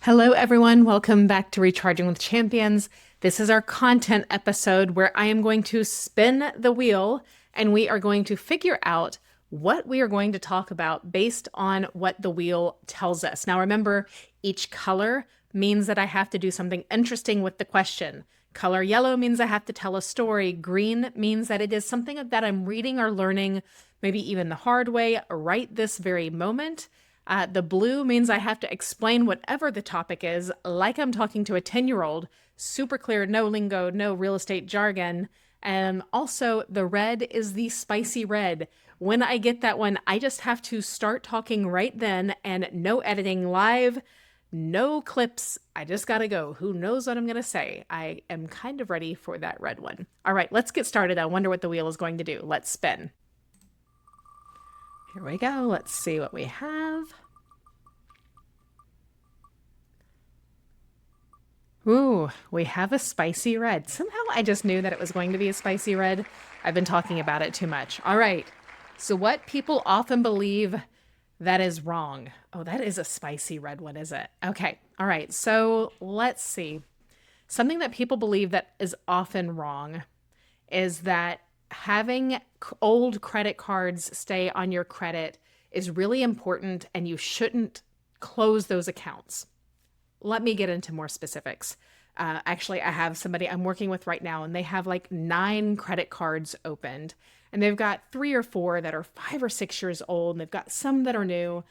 Hello, everyone. Welcome back to Recharging with Champions. This is our content episode where I am going to spin the wheel and we are going to figure out what we are going to talk about based on what the wheel tells us. Now, remember, each color means that I have to do something interesting with the question. Color yellow means I have to tell a story. Green means that it is something that I'm reading or learning, maybe even the hard way, right this very moment. The blue means I have to explain whatever the topic is, like I'm talking to a 10-year-old, super clear, no lingo, no real estate jargon. And also the red is the spicy red. When I get that one, I just have to start talking right then and no editing live, no clips. I just got to go. Who knows what I'm going to say? I am kind of ready for that red one. All right, let's get started. I wonder what the wheel is going to do. Let's spin. Here we go. Let's see what we have. Ooh, we have a spicy red. Somehow I just knew that it was going to be a spicy red. I've been talking about it too much. All right. So what people often believe that is wrong. Oh, that is a spicy red one, is it? Okay. All right. So let's see. Something that people believe that is often wrong is that having old credit cards stay on your credit is really important and you shouldn't close those accounts. Let me get into more specifics. Actually, I have somebody I'm working with right now and they have like 9 credit cards opened and they've got 3 or 4 that are 5 or 6 years old and they've got some that are new.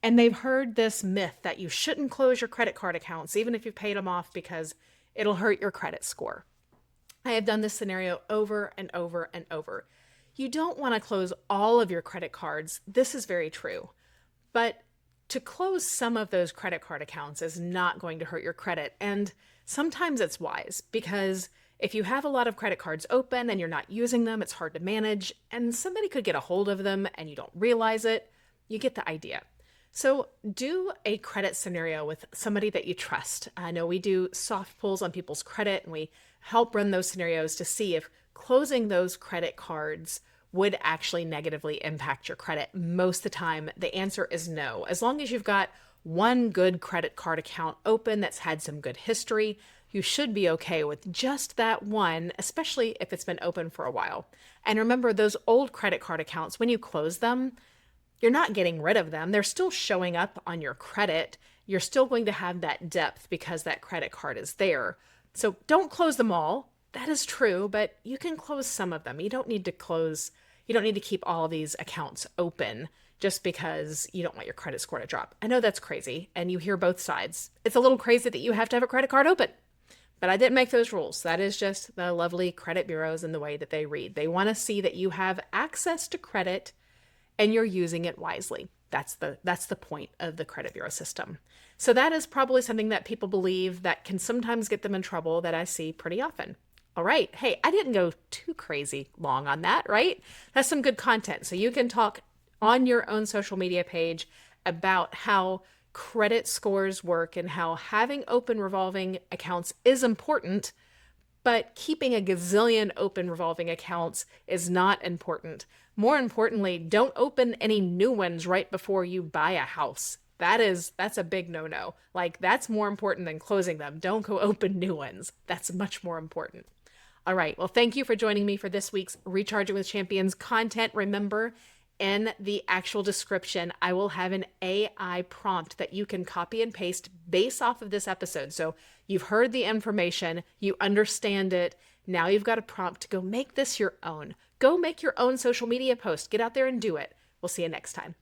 And they've heard this myth that you shouldn't close your credit card accounts, even if you've paid them off, because it'll hurt your credit score. I have done this scenario over and over and over. You don't want to close all of your credit cards. This is very true. But to close some of those credit card accounts is not going to hurt your credit. And sometimes it's wise because if you have a lot of credit cards open and you're not using them, it's hard to manage and somebody could get a hold of them and you don't realize it. You get the idea. So do a credit scenario with somebody that you trust. I know we do soft pulls on people's credit and we help run those scenarios to see if closing those credit cards would actually negatively impact your credit. Most of the time, the answer is no. As long as you've got one good credit card account open that's had some good history, you should be okay with just that one, especially if it's been open for a while. And remember, those old credit card accounts, when you close them, you're not getting rid of them. They're still showing up on your credit. You're still going to have that depth because that credit card is there. So don't close them all. That is true, but you can close some of them. You don't need to keep all of these accounts open just because you don't want your credit score to drop. I know that's crazy, and you hear both sides. It's a little crazy that you have to have a credit card open, but I didn't make those rules. That is just the lovely credit bureaus and the way that they read. They want to see that you have access to credit and you're using it wisely. That's the point of the credit bureau system. So that is probably something that people believe that can sometimes get them in trouble that I see pretty often. All right. Hey, I didn't go too crazy long on that, right? That's some good content. So you can talk on your own social media page about how credit scores work and how having open revolving accounts is important, but keeping a gazillion open revolving accounts is not important. More importantly, don't open any new ones right before you buy a house. That's a big no-no. Like, that's more important than closing them. Don't go open new ones. That's much more important. All right. Well, thank you for joining me for this week's Recharging with Champions content. Remember, in the actual description, I will have an AI prompt that you can copy and paste based off of this episode. So you've heard the information, you understand it. Now you've got a prompt to go make this your own. Go make your own social media post. Get out there and do it. We'll see you next time.